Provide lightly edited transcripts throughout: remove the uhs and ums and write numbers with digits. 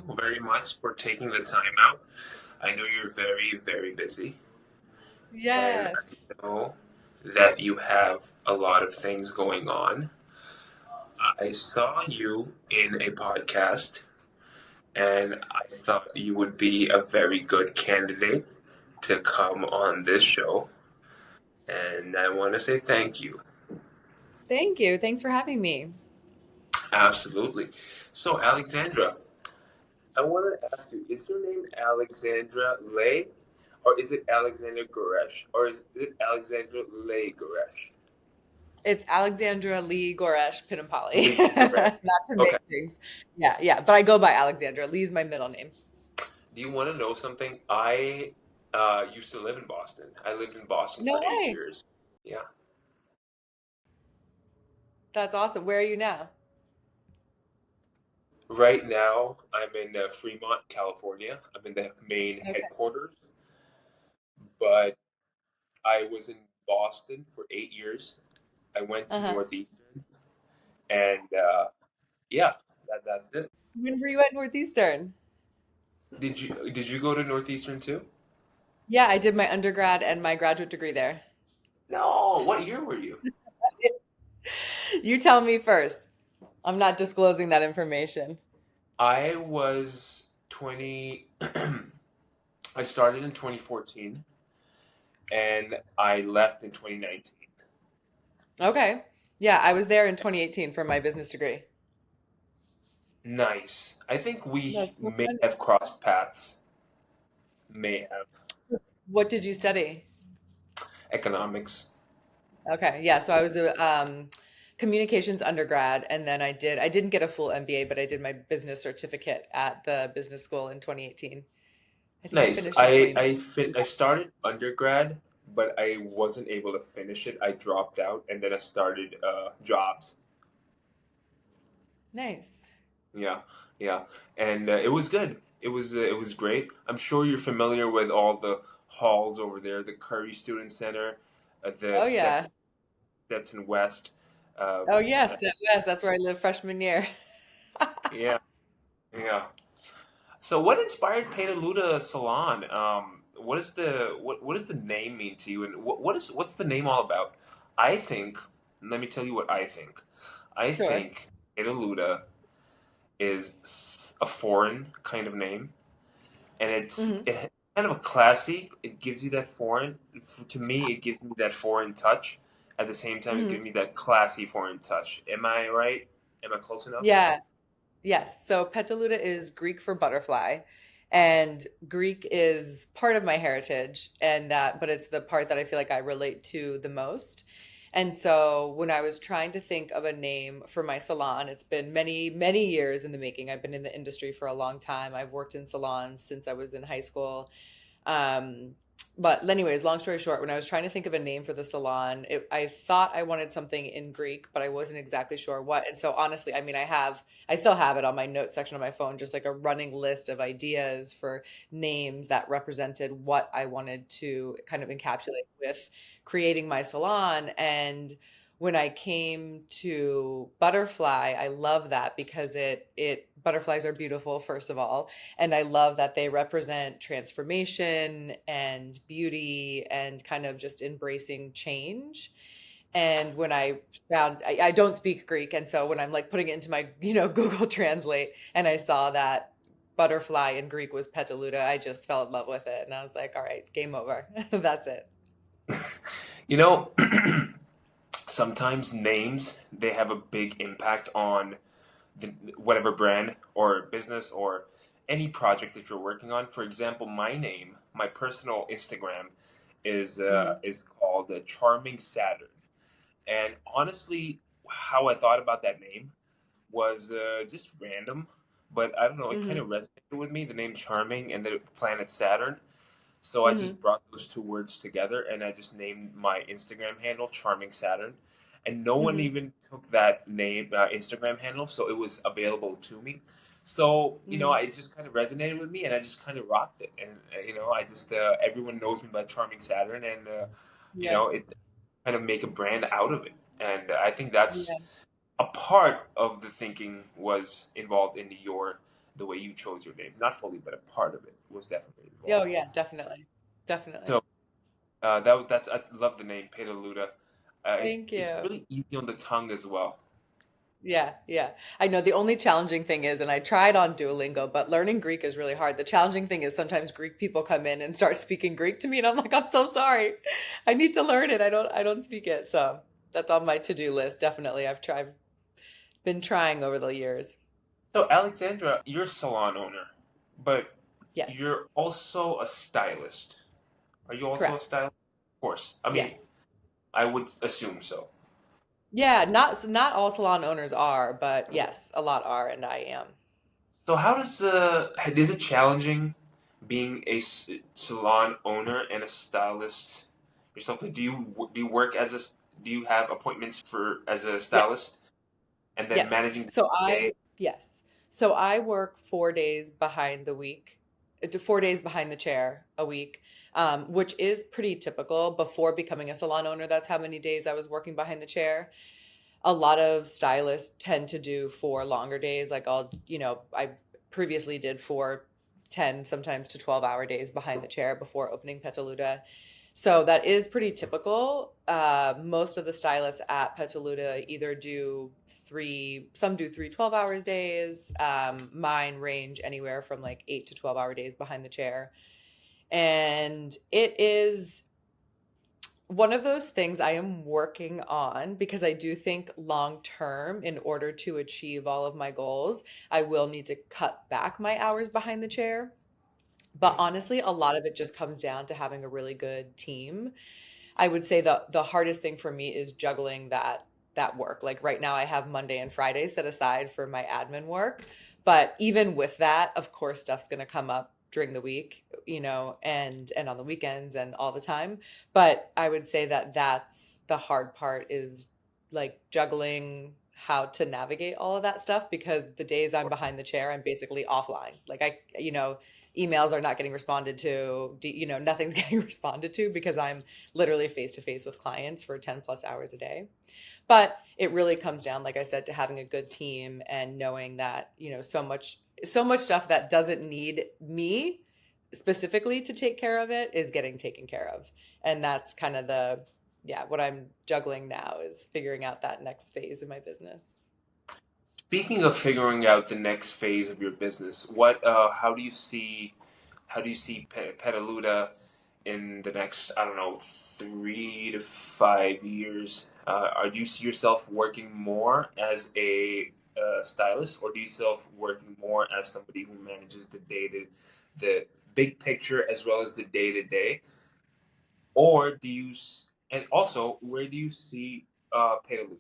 very much for taking the time out. I know you're very, very busy, and Yes. I know that you have a lot of things going on. I saw you in a podcast, and I thought you would be a very good candidate to come on this show, and I want to say thank you. Thank you. Thanks for having me. Absolutely. So, Alexandra, I want to ask you, is your name Alexandra Leigh, or is it Alexandra Goresh, or is it Alexandra Leigh Goresh? It's Alexandra Lee Goresh Pinampali. Leigh Goresh. Not to Okay. make things. Yeah, yeah. But I go by Alexandra. Lee's my middle name. Do you want to know something? I used to live in Boston. I lived in Boston No for eight way. years. Yeah. That's awesome. Where are you now? Right now, I'm in Fremont, California. I'm in the main Okay. headquarters, but I was in Boston for 8 years. I went to Uh-huh. Northeastern, and yeah, that's it. When were you at Northeastern? Did you go to Northeastern too? Yeah, I did my undergrad and my graduate degree there. No. What year were you? You tell me first. I'm not disclosing that information. I was 20. I started in 2014 and I left in 2019. Okay. Yeah, I was there in 2018 for my business degree. Nice. I think we That's so may fun. have crossed paths. May have. What did you study? Economics. Okay, yeah. So I was a communications undergrad, and then I didn't get a full MBA, but I did my business certificate at the business school in 2018. I think I Nice. finished in I 2019. I fin I started undergrad, but I wasn't able to finish it. I dropped out and then I started jobs. Nice. Yeah, yeah, and it was good. It was great. I'm sure you're familiar with all the halls over there, the Curry Student Center, the Oh yeah. Stetson West. Oh Um, yes, yes. That's where I lived freshman year. yeah, yeah. So, what inspired Petaloúda Salon? What does the name mean to you, and what's the name all about? I think. Let me tell you what I think. I Sure. think Petaloúda is a foreign kind of name, and Hmm. it kind of a classy. It gives you that foreign. To me, it gives me that foreign touch. At the same time, it Hmm. gives me that classy foreign touch. Am I right? Am I close enough? Yeah. Yes. So Petaloota is Greek for butterfly, and Greek is part of my heritage, and that, but it's the part that I feel like I relate to the most. And so when I was trying to think of a name for my salon, it's been many, many years in the making. I've been in the industry for a long time. I've worked in salons since I was in high school. Um, but anyways, long story short, when I was trying to think of a name for the salon, I thought I wanted something in Greek, but I wasn't exactly sure what. And so honestly, I mean, I still have it on my notes section of my phone, just like a running list of ideas for names that represented what I wanted to kind of encapsulate with creating my salon. And when I came to butterfly, I love that because it butterflies are beautiful, first of all, and I love that they represent transformation and beauty and kind of just embracing change. And when I don't speak Greek. And so when I'm like putting it into my, Google Translate and I saw that butterfly in Greek was Petaluda, I just fell in love with it. And I was like, all right, game over. That's it. You know, sometimes names they have a big impact on whatever brand or business or any project that you're working on. For example, my name, my personal Instagram Mhm. is called Charming Saturn. And honestly, how I thought about that name was just random, but I don't know, it kind Mhm. of resonated with me, the name Charming and the planet Saturn. So I just Mhm. brought those two words together and I just named my Instagram handle Charming Saturn. And no one Mhm. even took that name, Instagram handle, so it was available to me. So, Mhm. it just kind of resonated with me and I just kind of rocked it. And, I just, everyone knows me by Charming Saturn and, Yeah. it kind of make a brand out of it. And I think that's Yeah. a part of the thinking was involved in your the way you chose your name. Not fully, but a part of it was definitely Oh involved. yeah, definitely. Definitely. So that's I love the name Petaloúda. Thank It's you. really easy on the tongue as well. Yeah, yeah. I know the only challenging thing is, and I tried on Duolingo, but learning Greek is really hard. The challenging thing is sometimes Greek people come in and start speaking Greek to me, and I'm like, I'm so sorry. I need to learn it. I don't speak it. So that's on my to-do list. Definitely. Been trying over the years. So Alexandra, you're a salon owner, but Yes, you're also a stylist. Are you also a correct. stylist? Of course. I mean, Yes. I would assume so. Yeah, not all salon owners are, but yes, a lot are, and I am. So how does is it challenging being a salon owner and a stylist yourself? Do you work as do you have appointments for as a Yes. stylist and then Yes. managing the So I, day? yes. So I work 4 days behind the week, 4 days behind the chair a week, which is pretty typical. Before becoming a salon owner, that's how many days I was working behind the chair. A lot of stylists tend to do 4 longer days. Like I previously did 4, 10, sometimes to 12-hour days behind the chair before opening Petaluda. So that is pretty typical. Most of the stylists at Petaloúda either do some do 3 12 hours days. Mine range anywhere from like 8 to 12 hour days behind the chair. And it is one of those things I am working on because I do think long term, in order to achieve all of my goals, I will need to cut back my hours behind the chair. But Mhm. honestly, a lot of it just comes down to having a really good team. I would say the hardest thing for me is juggling that work. Like right now I have Monday and Friday set aside for my admin work, but even with that, of course stuff's going to come up during the week, and on the weekends and all the time. But I would say that that's the hard part, is like juggling how to navigate all of that stuff, because the days I'm behind the chair, I'm basically offline. Like emails are not getting responded to, nothing's getting responded to because I'm literally face to face with clients for 10 plus hours a day. But it really comes down, like I said, to having a good team and knowing that, so much stuff that doesn't need me specifically to take care of it is getting taken care of. And that's kind of what I'm juggling now, is figuring out that next phase of my business. Speaking of figuring out the next phase of your business, what how do you see Petaloúda in the next, I don't know, 3 to 5 years? Do you see yourself working more as a stylist, or do you see yourself working more as somebody who manages the big picture as well as the day to day? Or and also, where do you see Petaloúda?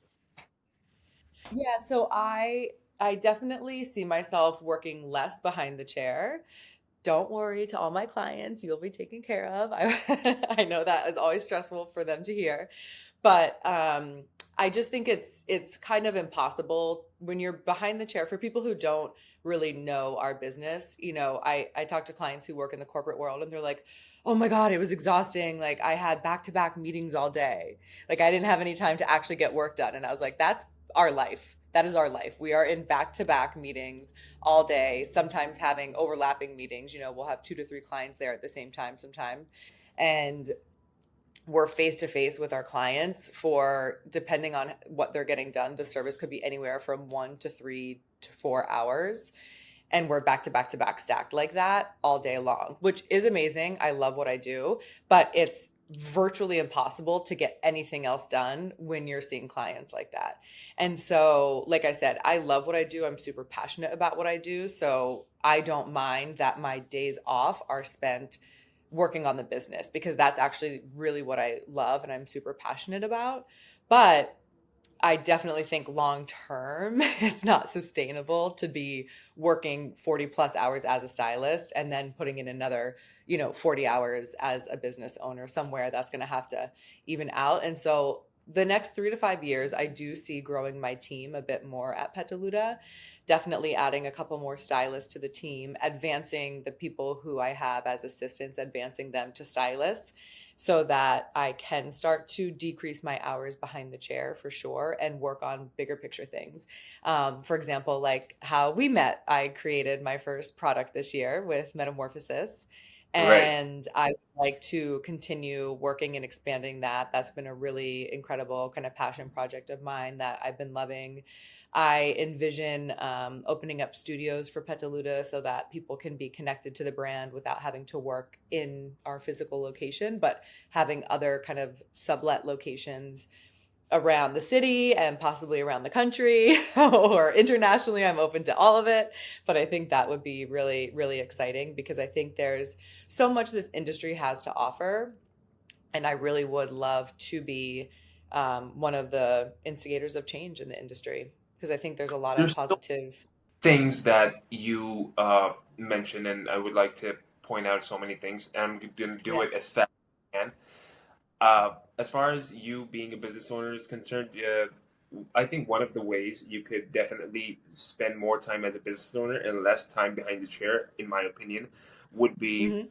Yeah, so I definitely see myself working less behind the chair. Don't worry, to all my clients, you'll be taken care of. I know that is always stressful for them to hear, but I just think it's kind of impossible when you're behind the chair. For people who don't really know our business, I talk to clients who work in the corporate world, and they're like, "Oh my God, it was exhausting. Like I had back-to-back meetings all day. Like I didn't have any time to actually get work done." And I was like, "That's our life. That is our life. We are in back-to-back meetings all day, sometimes having overlapping meetings. We'll have 2 to 3 clients there at the same time sometime. And we're face to face with our clients for, depending on what they're getting done, the service could be anywhere from 1 to 3 to 4 hours. And we're back to back to back stacked like that all day long, which is amazing. I love what I do, but it's virtually impossible to get anything else done when you're seeing clients like that. And so, like I said, I love what I do. I'm super passionate about what I do. So I don't mind that my days off are spent working on the business, because that's actually really what I love and I'm super passionate about. But I definitely think long term, it's not sustainable to be working 40 plus hours as a stylist and then putting in another, 40 hours as a business owner somewhere. That's going to have to even out. And so the next 3 to 5 years, I do see growing my team a bit more at Petaloúda, definitely adding a couple more stylists to the team, advancing the people who I have as assistants, advancing them to stylists, so that I can start to decrease my hours behind the chair for sure and work on bigger picture things. For example, like how we met, I created my first product this year with Metamorphosis. Right. And I would like to continue working and expanding that. That's been a really incredible kind of passion project of mine that I've been loving. I envision opening up studios for Petaloúda so that people can be connected to the brand without having to work in our physical location, but having other kind of sublet locations around the city and possibly around the country or internationally. I'm open to all of it. But I think that would be really, really exciting because I think there's so much this industry has to offer. And I really would love to be one of the instigators of change in the industry because I think there's a lot of There's still positive. things that you mentioned, and I would like to point out so many things, and I'm going to do Yeah. it as fast as I can. As far as you being a business owner is concerned, I think one of the ways you could definitely spend more time as a business owner and less time behind the chair, in my opinion, would be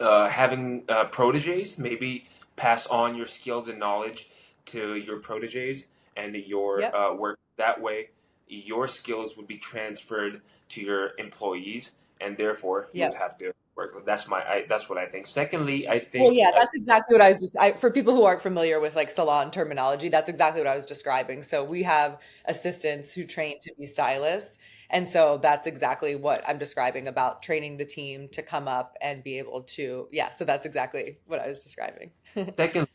Hmm. having proteges. Maybe pass on your skills and knowledge to your proteges and your Yep. work. That way, your skills would be transferred to your employees, and therefore you would Yep. have to work. That's what I think. Secondly, I Well, think yeah, as that's exactly what I was just for people who aren't familiar with like salon terminology, that's exactly what I was describing. So we have assistants who train to be stylists. And so that's exactly what I'm describing about training the team to come up and be able to, yeah, so that's exactly what I was describing. second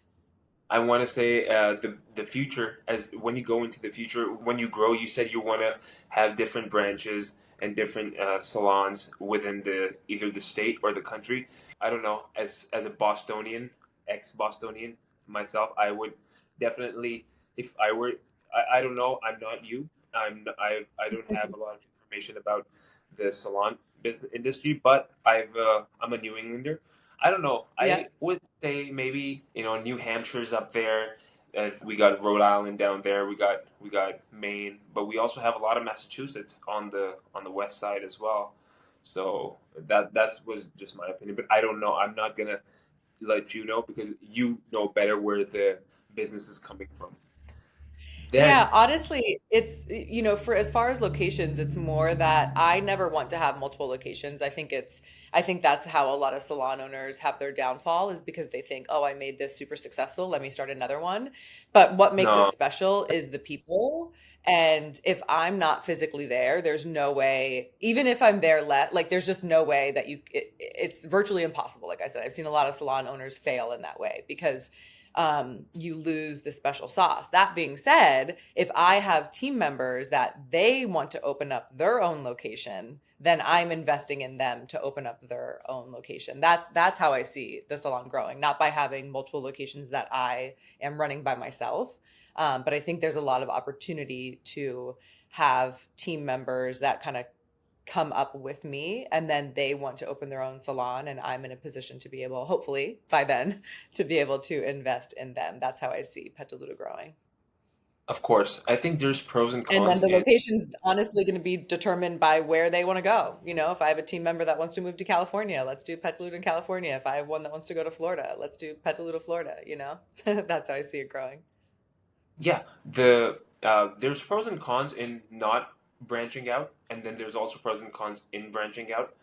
I want to say the future, as when you go into the future, when you grow, you said you want to have different branches and different salons within the either the state or the country. I don't know. As a Bostonian, ex-Bostonian myself, I would definitely, if I were, I don't know. I'm not you. I don't have a lot of information about the salon business industry, but I'm a New Englander. I don't know. Yeah. I would say maybe New Hampshire's up there. We got Rhode Island down there. We got Maine, but we also have a lot of Massachusetts on the west side as well. So that was just my opinion. But I don't know. I'm not gonna let you know because you know better where the business is coming from. Yeah, Then honestly, it's, for as far as locations, it's more that I never want to have multiple locations. I think that's how a lot of salon owners have their downfall is because they think, oh, I made this super successful. Let me start another one. But what makes it no, special is the people. And if I'm not physically there, there's no way, even if I'm there, there's just no way that it's virtually impossible. Like I said, I've seen a lot of salon owners fail in that way because you lose the special sauce. That being said, if I have team members that they want to open up their own location, then I'm investing in them to open up their own location. That's how I see the salon growing, not by having multiple locations that I am running by myself. But I think there's a lot of opportunity to have team members that kind of come up with me and then they want to open their own salon and I'm in a position to be able, hopefully by then, to be able to invest in them. That's how I see Petaloúda growing. of course. I think there's pros and And then cons the in. location's honestly going to be determined by where they want to go. If I have a team member that wants to move to California, let's do Petaloúda in California. If I have one that wants to go to Florida, let's do Petaloúda, Florida. That's how I see it growing. Yeah, there's pros and cons in not branching out, and then there's also pros and cons in branching out.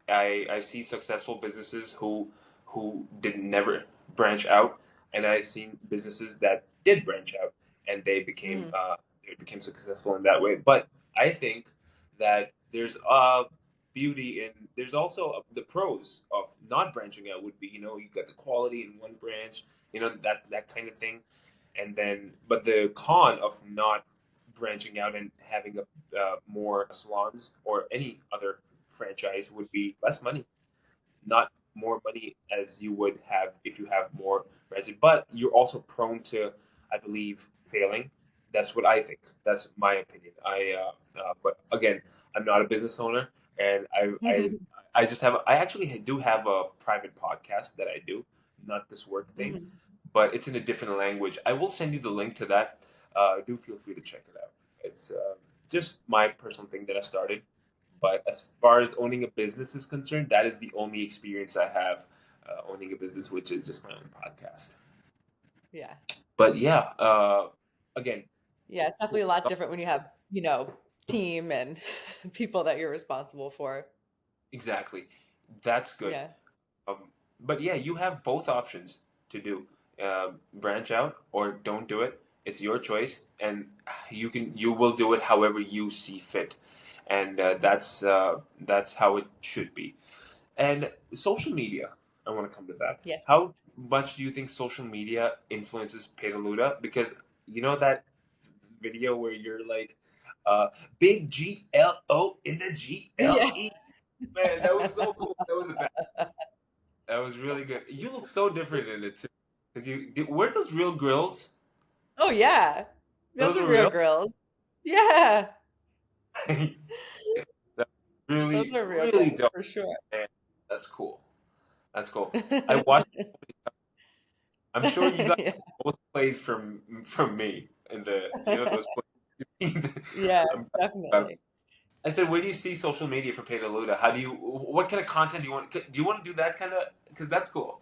I see successful businesses who did never branch out, and I've seen businesses that did branch out and Hmm. they became successful in that way. But I think that there's beauty in there's also the pros of not branching out would be you got the quality in one branch, that kind of thing, and then but the con of not branching out and having a more salons or any other franchise would be less money, not more money as you would have if you have more branches. But you're also prone to, I believe, failing. That's what I think. That's my opinion. But again, I'm not a business owner, and I just have. I actually do have a private podcast that I do, not this work thing, Hmm. but it's in a different language. I will send you the link to that. Do feel free to check it out. It's just my personal thing that I started. But as far as owning a business is concerned, that is the only experience I have owning a business, which is just my own podcast. Yeah. But yeah, again, Yeah, it's definitely a lot different when you have, team and people that you're responsible for. exactly, that's good. Yeah. But yeah, you have both options to do. Branch out or don't do it. It's your choice, and you will do it however you see fit, and that's how it should be. And social media, I want to come to that. Yes. How much do you think social media influences Petaluda? Because you know that video where you're like, uh, big GLO in the Yeah. GLE. Man, that was so cool. That was the best. That was really good. You look so different in it too. Cause were those real grills? Oh yeah. Those Those are were real real. girls. Yeah. That's Those really, are real really girls dope, for sure. man. That's cool. That's cool. I watched. I'm sure you got Yeah. most plays from me in the those plays. Yeah, I'm, definitely. I said, where do you see social media for Petaluda? How do you? What kind of content do you want? Do you want to do that kind of? Because that's cool.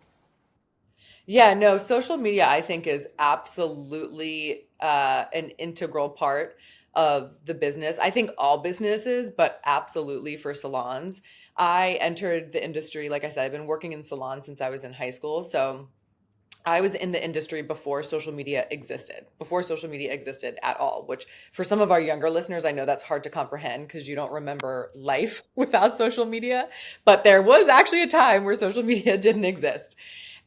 Yeah, no, social media I think is absolutely an integral part of the business. I think all businesses, but absolutely for salons. I entered the industry, like I said, I've been working in salons since I was in high school. So I was in the industry before social media existed at all, which for some of our younger listeners, I know that's hard to comprehend because you don't remember life without social media. But there was actually a time where social media didn't exist.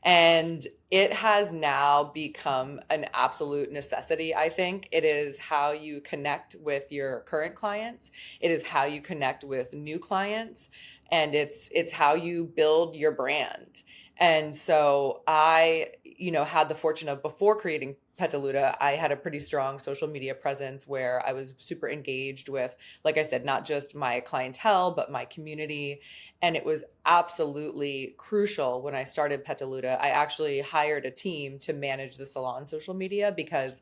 And it has now become an absolute necessity, I think. It is how you connect with your current clients. It is how you connect with new clients. And it's how you build your brand. And so I, had the fortune of before creating Petaluda, I had a pretty strong social media presence where I was super engaged with, like I said, not just my clientele, but my community. And it was absolutely crucial when I started Petaluda. I actually hired a team to manage the salon social media because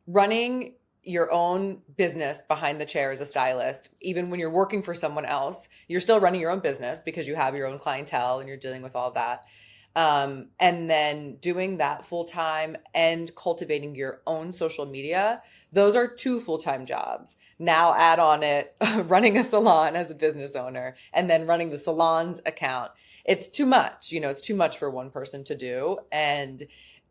running your own business behind the chair as a stylist, even when you're working for someone else, you're still running your own business because you have your own clientele and you're dealing with all of that. And then doing that full time and cultivating your own social media, those are two full time jobs. Now add on it running a salon as a business owner and then running the salon's account. It's too much, it's too much for one person to do. And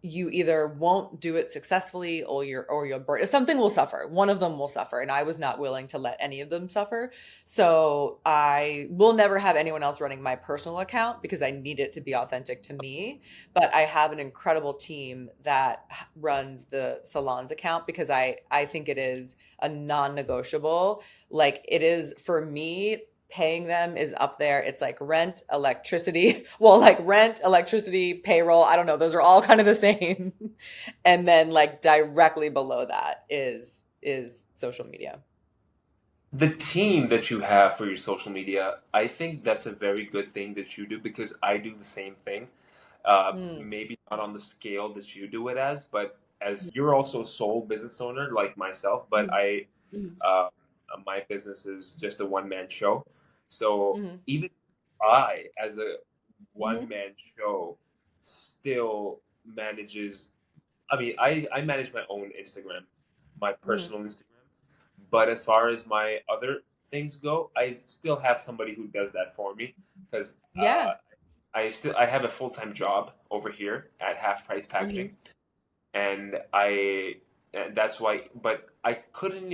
you either won't do it successfully or you'll burn. Something will suffer. One of them will suffer. And I was not willing to let any of them suffer. So I will never have anyone else running my personal account because I need it to be authentic to me. But I have an incredible team that runs the salon's account because I think it is a non-negotiable. Like it is for me, paying them is up there. It's like rent, electricity. Well, like rent, electricity, payroll. I don't know. Those are all kind of the same. And then like directly below that is social media. The team that you have for your social media, I think that's a very good thing that you do because I do the same thing. Mm, Maybe not on the scale that you do it as, but as you're also a sole business owner like myself, but mhm, mhm, uh, my business is just a one man show. So mhm, even I, as a one mhm, man show, still manages. I mean, I manage my own Instagram, my mhm. personal Instagram. But as far as my other things go, I still have somebody who does that for me because Yeah. I have a full time job over here at Half Price Packaging, Mhm, and and that's why. But I couldn't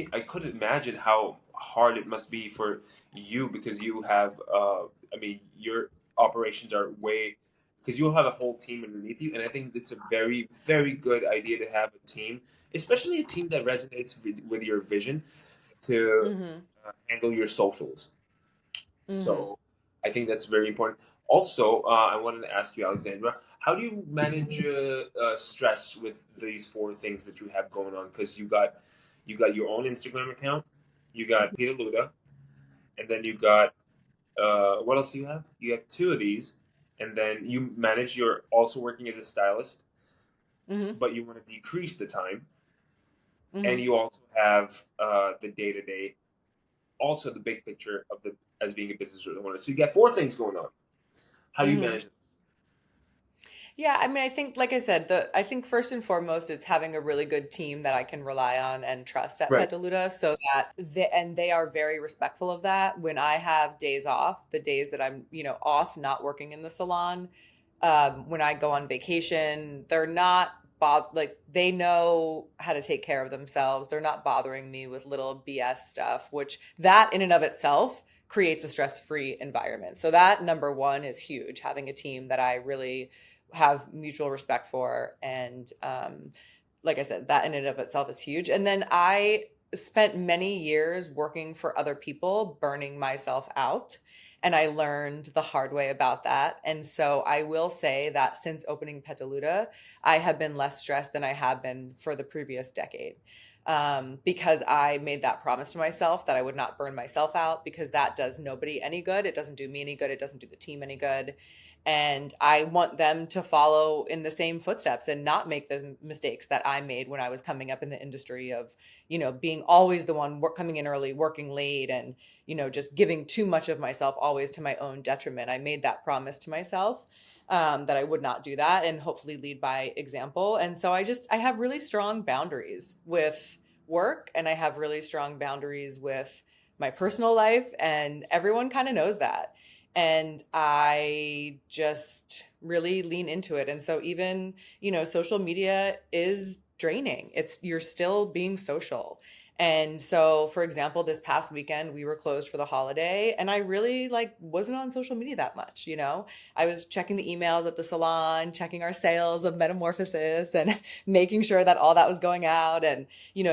imagine how hard it must be for you because you have I mean your operations are way because you'll have a whole team underneath you, and I think it's a very very good idea to have a team, especially a team that resonates with your vision to mhm, handle your socials. mhm. So I think that's very important. Also, I wanted to ask you, Alexandra, how do you manage stress with these four things that you have going on? Because you got your own Instagram account, you got Peter Luda, and then you got what else do you have? You have two of these, and then you manage. You're also working as a stylist, Mhm, but you want to decrease the time, and mhm, you also have the day to day, also the big picture of the as being a business owner. So you got four things going on. How do you mhm. manage them? Yeah, I mean, I think, like I said, I think first and foremost, it's having a really good team that I can rely on and trust at Right. Petaloúda, so that they are very respectful of that. When I have days off, the days that I'm, off, not working in the salon, when I go on vacation, they're not like they know how to take care of themselves. They're not bothering me with little BS stuff, which that in and of itself creates a stress-free environment. So that number one is huge, having a team that I really have mutual respect for. And like I said, that in and of itself is huge. And then I spent many years working for other people, burning myself out. And I learned the hard way about that. And so I will say that since opening Petaloúda, I have been less stressed than I have been for the previous decade. Because I made that promise to myself that I would not burn myself out, because that does nobody any good. It doesn't do me any good. It doesn't do the team any good. And I want them to follow in the same footsteps and not make the mistakes that I made when I was coming up in the industry of, being always the one coming in early, working late, and, just giving too much of myself always to my own detriment. I made that promise to myself, that I would not do that and hopefully lead by example. And so I have really strong boundaries with work, and I have really strong boundaries with my personal life, and everyone kind of knows that. And I just really lean into it. And so even, social media is draining. You're still being social. And so, for example, this past weekend we were closed for the holiday, and I really like wasn't on social media that much. I was checking the emails at the salon, checking our sales of Metamorphosis, and making sure that all that was going out, and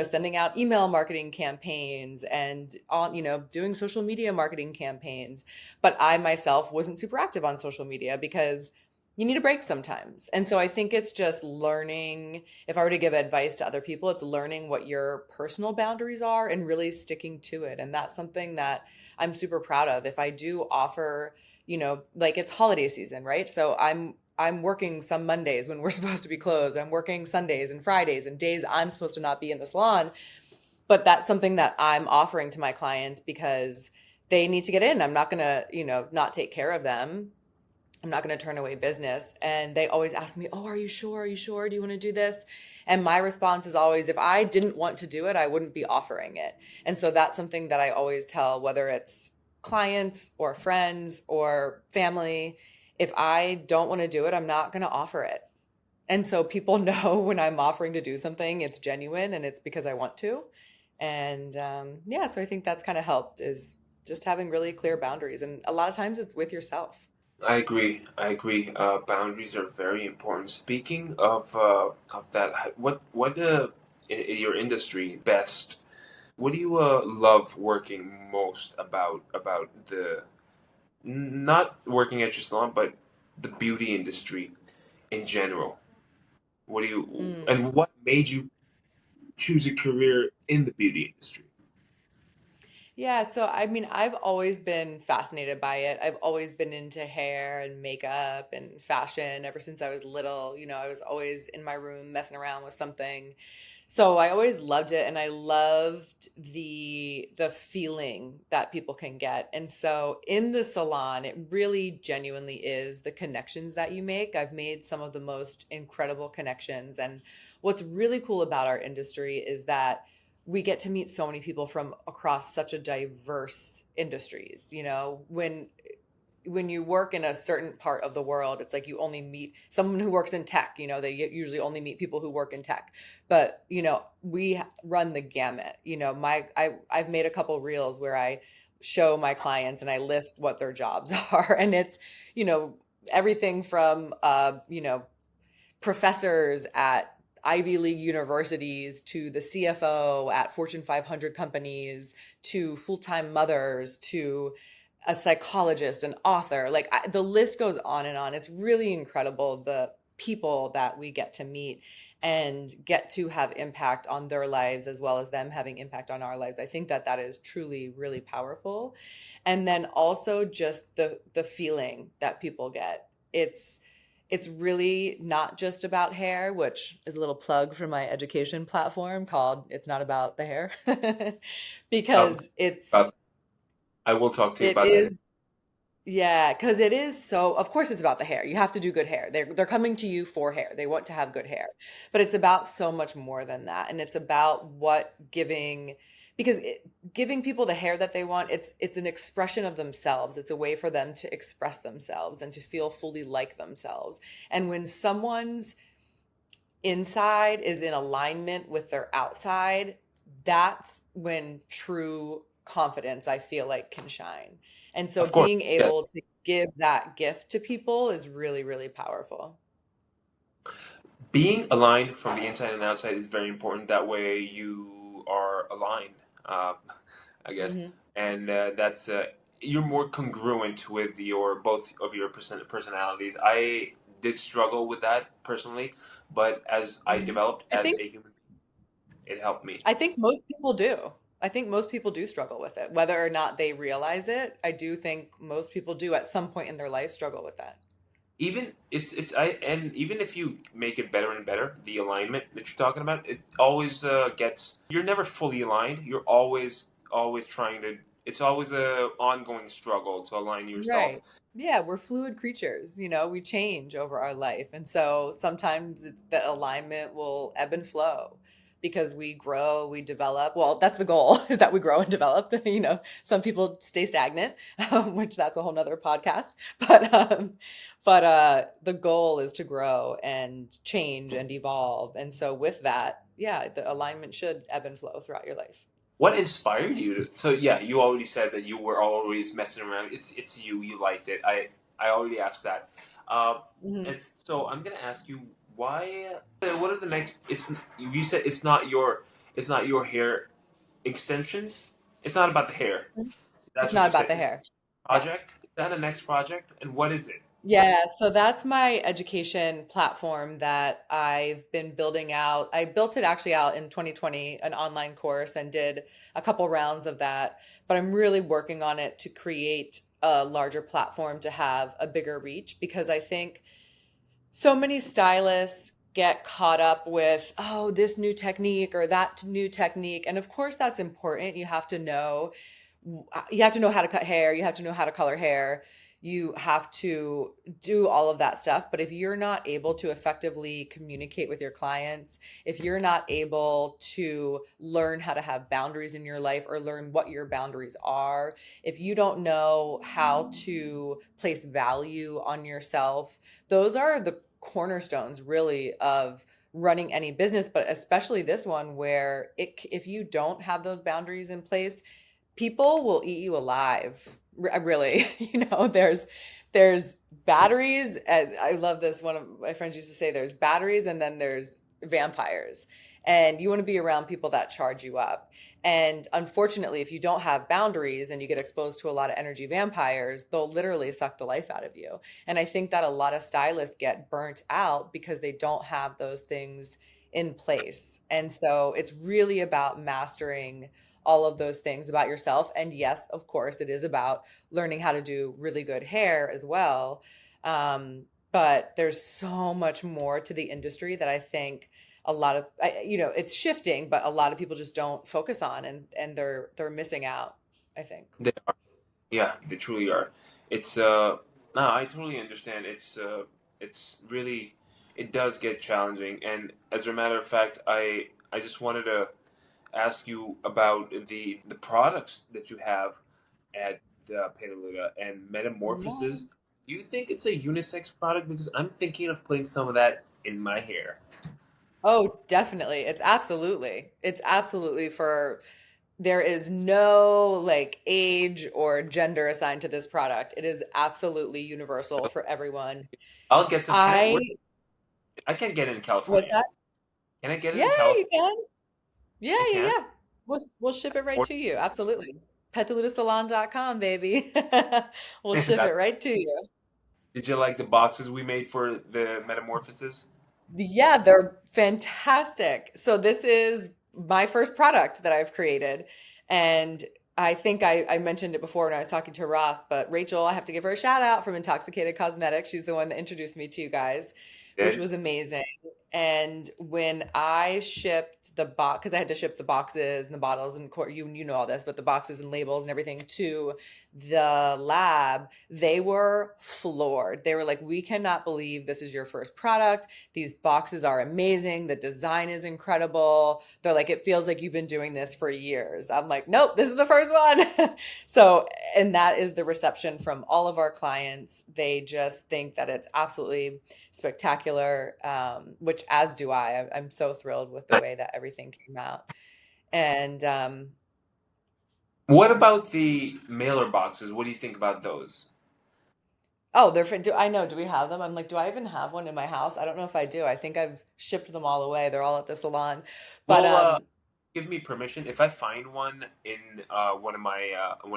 sending out email marketing campaigns, and on, doing social media marketing campaigns. But I myself wasn't super active on social media because you need a break sometimes. And so I think it's just learning. If I were to give advice to other people, it's learning what your personal boundaries are and really sticking to it. And that's something that I'm super proud of. If I do offer, like it's holiday season, right? So I'm working some Mondays when we're supposed to be closed. I'm working Sundays and Fridays and days I'm supposed to not be in the salon. But that's something that I'm offering to my clients because they need to get in. I'm not going to, not take care of them. I'm not going to turn away business. And they always ask me, "Oh, are you sure? Are you sure? Do you want to do this?" And my response is always, if I didn't want to do it, I wouldn't be offering it. And so that's something that I always tell, whether it's clients or friends or family. If I don't want to do it, I'm not going to offer it. And so people know when I'm offering to do something, it's genuine and it's because I want to. And yeah, so I think that's kind of helped, is just having really clear boundaries. And a lot of times it's with yourself. I agree. I agree. Boundaries are very important. Speaking of that, what in your industry best? What do you love working most about the not working at your salon, but the beauty industry in general? What do you Mm. and what made you choose a career in the beauty industry? Yeah, so I mean, I've always been fascinated by it. I've always been into hair and makeup and fashion ever since I was little. I was always in my room messing around with something. So I always loved it, and I loved the feeling that people can get. And so in the salon, it really genuinely is the connections that you make. I've made some of the most incredible connections, and what's really cool about our industry is that we get to meet so many people from across such a diverse industries. When you work in a certain part of the world, it's like you only meet someone who works in tech. They usually only meet people who work in tech. But we run the gamut. I've made a couple reels where I show my clients and I list what their jobs are, and it's you know everything from professors at Ivy League universities to the CFO at Fortune 500 companies to full-time mothers to a psychologist, an author. Like the list goes on and on. It's really incredible, the people that we get to meet and get to have impact on their lives as well as them having impact on our lives. I think that that is truly really powerful. And then also just the feeling that people get. It's really not just about hair, which is a little plug for my education platform called It's Not About the Hair. Um, Because about I will talk to you it about that. is, Yeah, because it is so, of course it's about the hair. You have to do good hair. They're coming to you for hair. They want to have good hair. But it's about so much more than that. And it's about what giving because giving people the hair that they want, it's an expression of themselves. It's a way for them to express themselves and to feel fully like themselves. And when someone's inside is in alignment with their outside, that's when true confidence, I feel like, can shine. And so Of course, being yes. able to give that gift to people is really, really powerful. Being aligned from the inside and outside is very important. That way you are aligned, uh, I guess, Hmm. and that's you're more congruent with your both of your personalities. I did struggle with that personally, but as I Hmm. developed I as think a human, it helped me. I think most people do. I think most people do struggle with it, whether or not they realize it. I do think most people do at some point in their life struggle with that. Even it's I and even if you make it better and better, the alignment that you're talking about, it always gets. You're never fully aligned. You're always trying to. It's always a ongoing struggle to align yourself. Right. Yeah, we're fluid creatures, we change over our life. And so sometimes it's the alignment will ebb and flow because we grow, we develop. Well, that's the goal is that we grow and develop. Some people stay stagnant, which that's a whole nother podcast. But the goal is to grow and change and evolve. And so with that, yeah, the alignment should ebb and flow throughout your life. What inspired you to? So yeah, you already said that you were always messing around. It's you. You liked it. I already asked that. Mhm. And so I'm gonna ask you why. What are the next? It's you said it's not your hair extensions. It's not about the hair. It's That's what not you about said. the Is hair. Yeah. project? Is that a next project? And what is it? Yeah, so that's my education platform that I've been building out. I built it actually out in 2020, an online course, and did a couple rounds of that. But I'm really working on it to create a larger platform to have a bigger reach because I think so many stylists get caught up with, oh, this new technique or that new technique. And of course, that's important. You have to know how to cut hair, you have to know how to color hair, you have to do all of that stuff. But if you're not able to effectively communicate with your clients, if you're not able to learn how to have boundaries in your life or learn what your boundaries are, if you don't know how to place value on yourself, those are the cornerstones really of running any business, but especially this one where if you don't have those boundaries in place, people will eat you alive. Really, there's batteries, and I love this. One of my friends used to say, "There's batteries, and then there's vampires." And you want to be around people that charge you up. And unfortunately, if you don't have boundaries and you get exposed to a lot of energy vampires, they'll literally suck the life out of you. And I think that a lot of stylists get burnt out because they don't have those things in place. And so it's really about mastering all of those things about yourself. And yes, of course, it is about learning how to do really good hair as well. But there's so much more to the industry that I think it's shifting, but a lot of people just don't focus on, and they're missing out, I think. They are. Yeah, they truly are. It's no, I totally understand. It's really it does get challenging. And as a matter of fact, I just wanted to ask you about the products that you have at Petaloúda and Yeah. Metamorphosis. Do you think it's a unisex product? Because I'm thinking of putting some of that in my hair. Oh, definitely. It's absolutely for there is no like age or gender assigned to this product. It is absolutely universal So for everyone. I'll get some. Can I? I I can't get it in What's California. that? Can I get it Yeah, in you California? can. Yeah, I yeah, can. yeah. We'll ship it right Or to you. Absolutely. Petaloúdasalon.com, baby. We'll ship it that, right to you. did you like the boxes we made for the Metamorphosis? Yeah, they're fantastic. So this is my first product that I've created. And I think I mentioned it before when I was talking to Ross, but Rachel, I have to give her a shout out from Intoxicated Cosmetics. She's the one that introduced me to you guys, which Did was amazing. And when I shipped the box, because I had to ship the boxes and the bottles and you know all this, but the boxes and labels and everything to the lab, they were floored. They were like, "We cannot believe this is your first product. These boxes are amazing. The design is incredible." They're like, "It feels like you've been doing this for years." I'm like, "Nope, this is the first one." So, and that is the reception from all of our clients. They just think that it's absolutely spectacular, which as do I. I'm so thrilled with the way that everything came out. And What about the mailer boxes? What do you think about those? oh, they're do I know? Do we have them? I'm like, do I even have one in my house? I don't know if I do. I think I've shipped them all away. They're all at the salon. But Well, give me permission if I find one in one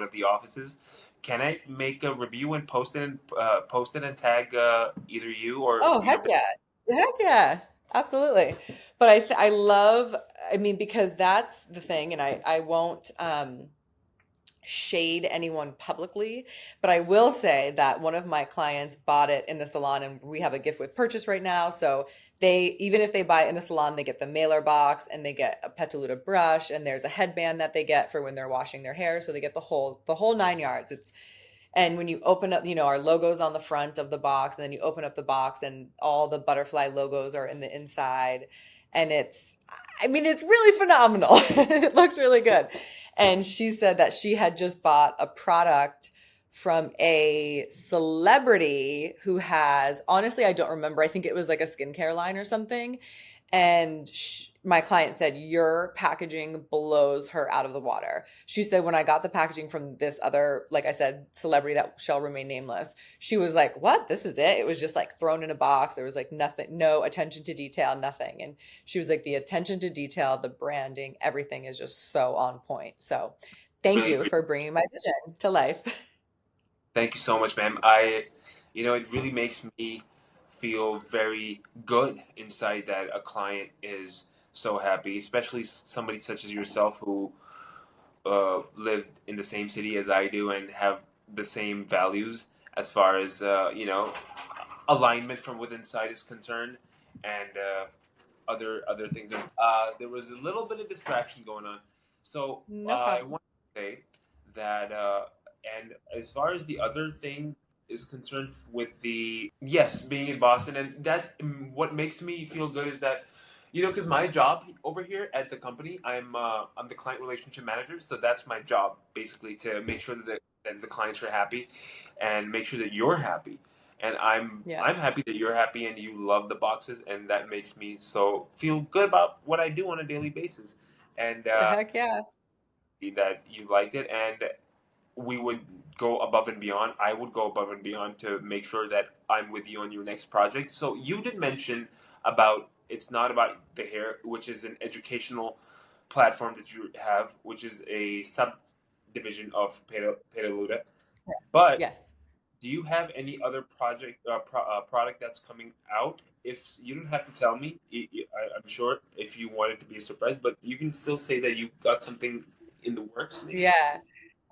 of the offices. Can I make a review and post it and tag either you or oh, your heck yeah. Heck yeah. Absolutely. But I love, I mean, because that's the thing, and I won't shade anyone publicly, but I will say that one of my clients bought it in the salon, and we have a gift with purchase right now. So they, even if they buy it in the salon, they get the mailer box and they get a Petaloúda brush, and there's a headband that they get for when they're washing their hair. So they get the whole nine yards. It's and when you open up, our logo's on the front of the box, and then you open up the box, and all the butterfly logos are in the inside. And I mean, it's really phenomenal. It looks really good. And she said that she had just bought a product from a celebrity who has, honestly, I don't remember. I think it was like a skincare line or something. And my client said, "Your packaging blows her out of the water." She said, "When I got the packaging from this other, like I said, celebrity that shall remain nameless, she was like, 'What? This is it?' It was just like thrown in a box. There was like nothing, no attention to detail, nothing." And she was like, "The attention to detail, the branding, everything is just so on point." So thank really you appreciate. for bringing my vision to life. Thank you so much, ma'am. It really makes me feel very good inside that a client is so happy, especially somebody such as yourself who lived in the same city as I do and have the same values as far as alignment from within side is concerned, and other things. There was a little bit of distraction going on, so No I problem. want to say that. And as far as the other thing is concerned, with the yes being in Boston, and that what makes me feel good is that. Because my job over here at the company, I'm the client relationship manager, so that's my job basically to make sure that the clients are happy, and make sure that you're happy, and Yeah. I'm happy that you're happy and you love the boxes, and that makes me so feel good about what I do on a daily basis, and Heck yeah. that you liked it, and we would go above and beyond. I would go above and beyond to make sure that I'm with you on your next project. So you did mention about it's not about the hair, which is an educational platform that you have, which is a subdivision of Petaloúda. Yeah. But Yes. do you have any other product that's coming out? If you don't have to tell me, I'm sure if you want it to be a surprise, but you can still say that you got something in the works, maybe. Yeah.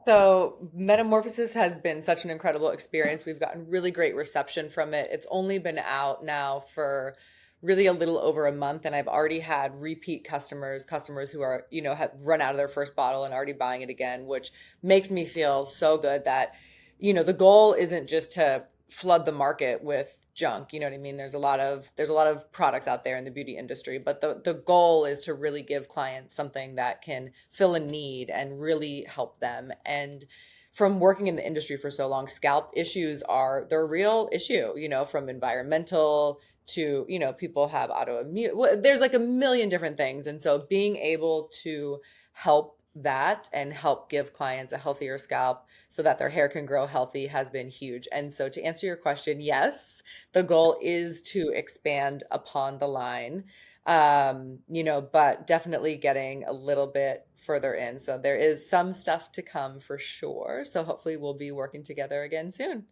So, Metamorphosis has been such an incredible experience. We've gotten really great reception from it. It's only been out now for really a little over a month, and I've already had repeat customers who are, have run out of their first bottle and already buying it again, which makes me feel so good that, the goal isn't just to flood the market with junk. You know what I mean? There's a lot of products out there in the beauty industry, but the goal is to really give clients something that can fill a need and really help them. And from working in the industry for so long, scalp issues are the real issue, from environmental to, people have autoimmune. Well, there's like a million different things. And so being able to help that and help give clients a healthier scalp so that their hair can grow healthy has been huge. And so to answer your question, yes, the goal is to expand upon the line, but definitely getting a little bit further in. So there is some stuff to come for sure. So hopefully we'll be working together again soon.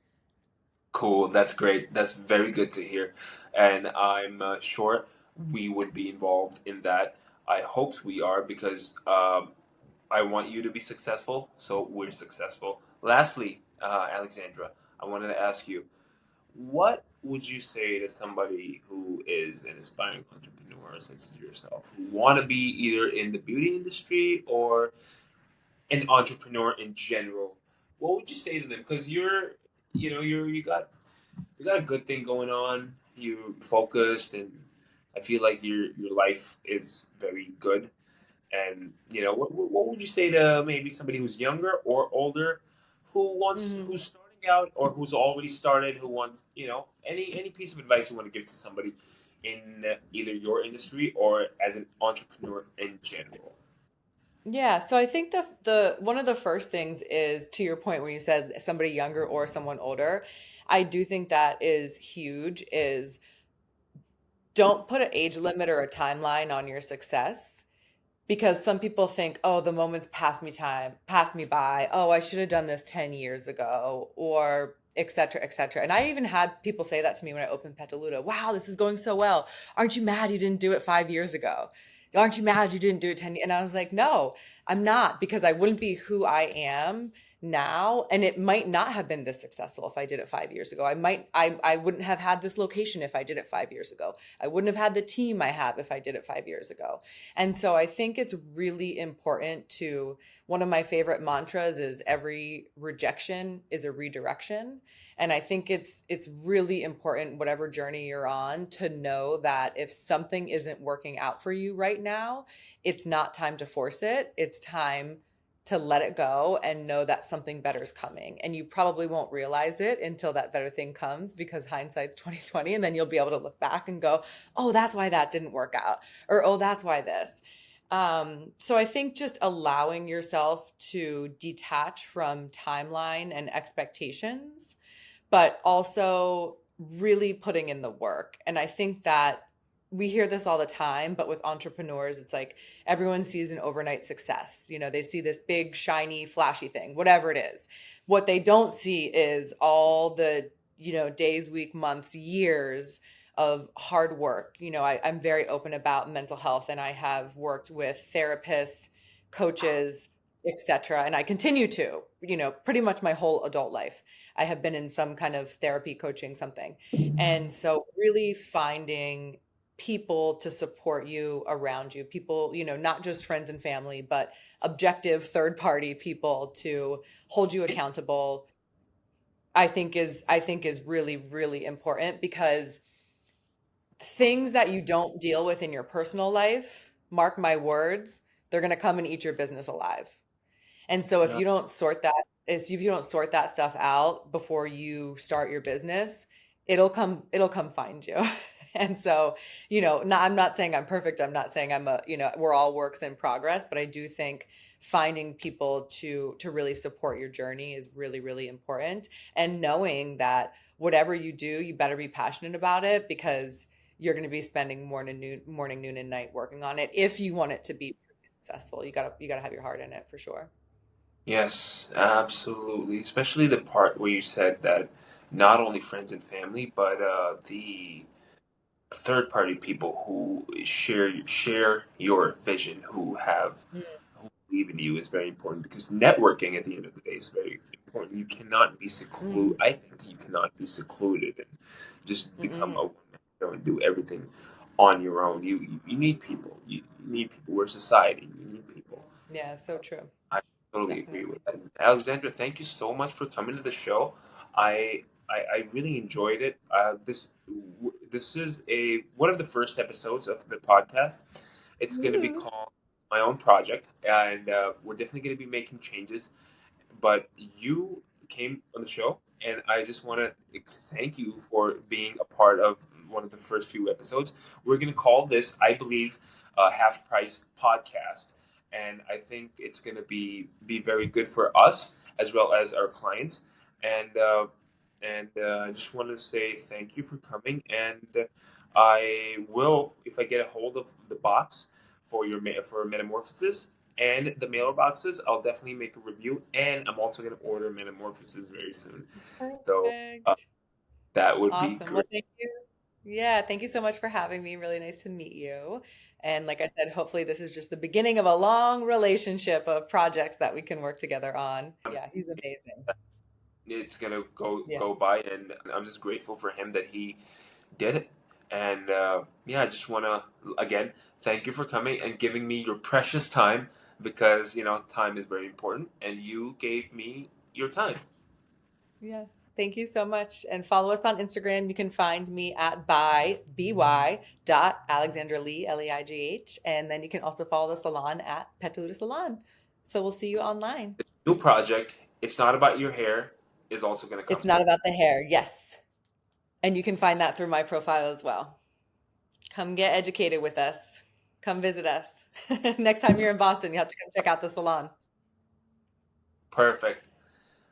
Cool. That's great. That's very good to hear. And I'm sure we would be involved in that. I hope we are because I want you to be successful, so we're successful. Lastly, Alexandra, I wanted to ask you, what would you say to somebody who is an aspiring entrepreneur, such as yourself, who want to be either in the beauty industry or an entrepreneur in general? What would you say to them? Because you got a good thing going on. You're focused, and I feel like your life is very good. And what would you say to maybe somebody who's younger or older, Mhm. who's starting out or who's already started, who wants any piece of advice you want to give to somebody in either your industry or as an entrepreneur in general? Yeah, so I think the one of the first things is to your point when you said somebody younger or someone older. I do think that is huge is don't put an age limit or a timeline on your success because some people think, oh, the moment's passed me by. Oh, I should have done this 10 years ago, or et cetera, et cetera. And I even had people say that to me when I opened Petaloúda. Wow, this is going so well. Aren't you mad you didn't do it 5 years ago? Aren't you mad you didn't do it 10 years? And I was like, no, I'm not, because I wouldn't be who I am now. And it might not have been this successful if I did it 5 years ago. I wouldn't have had this location if I did it 5 years ago. I wouldn't have had the team I have if I did it 5 years ago. And so I think it's really important to, one of my favorite mantras is every rejection is a redirection. And I think it's really important, whatever journey you're on, to know that if something isn't working out for you right now, it's not time to force it. It's time to let it go and know that something better is coming. And you probably won't realize it until that better thing comes, because hindsight's 2020, and then you'll be able to look back and go, "Oh, that's why that didn't work out." Or, "Oh, that's why this." So I think just allowing yourself to detach from timeline and expectations, but also really putting in the work. And I think that we hear this all the time, but with entrepreneurs, it's like everyone sees an overnight success. They see this big, shiny, flashy thing, whatever it is. What they don't see is all the, days, week, months, years of hard work. I'm very open about mental health, and I have worked with therapists, coaches, etc. And I continue to, pretty much my whole adult life. I have been in some kind of therapy, coaching, something. And so really finding people to support you around you, people, not just friends and family, but objective third party people to hold you accountable, I think is really, really important, because things that you don't deal with in your personal life, mark my words, they're going to come and eat your business alive. And so if Yeah. you don't sort that, if you don't sort that stuff out before you start your business, it'll come find you. And so, I'm not saying I'm perfect. I'm not saying we're all works in progress, but I do think finding people to really support your journey is really, really important. And knowing that whatever you do, you better be passionate about it, because you're going to be spending morning, noon, and night working on it if you want it to be successful. You gotta have your heart in it for sure. Yes, absolutely. Especially the part where you said that not only friends and family, but the third party people who share your vision, who believe in you is very important, because networking at the end of the day is very important. You cannot be secluded. Mm-hmm. I think you cannot be secluded and just become a Mm-mm. one man show and do everything on your own. You need people. You need people. We're society. You need people. Yeah, so true. I totally agree with Definitely. that. Alexandra, thank you so much for coming to the show. I I really enjoyed it. This is a one of the first episodes of the podcast. It's going to be Woo. called my own project, and we're definitely going to be making changes. But you came on the show, and I just want to thank you for being a part of one of the first few episodes. We're going to call this, I believe, Half Price Podcast, and I think it's going to be very good for us as well as our clients. And I just want to say thank you for coming, and I will, if I get a hold of the box for for Metamorphosis and the mailer boxes, I'll definitely make a review, and I'm also going to order Metamorphosis very soon. So Perfect. that would be Awesome. Well, great. thank you. Yeah, thank you so much for having me. Really nice to meet you. And like I said, hopefully this is just the beginning of a long relationship of projects that we can work together on. Yeah, he's amazing. it's gonna Yeah. go by, and I'm just grateful for him that he did it. And yeah, I just want to again thank you for coming and giving me your precious time, because time is very important, and you gave me your time. Yes. Thank you so much. And follow us on Instagram. You can find me at by dot Alexandra Leigh, Leigh. And then you can also follow the salon at Petaloúda Salon. So we'll see you online. New project. It's not about your hair. Is also going to come It's soon. not about the hair. Yes. And you can find that through my profile as well. Come get educated with us. Come visit us. Next time you're in Boston, you have to come check out the salon. Perfect.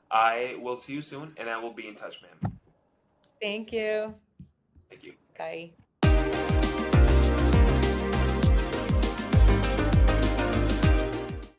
I will see you soon, and I will be in touch, ma'am. Thank you. Thank you. Bye.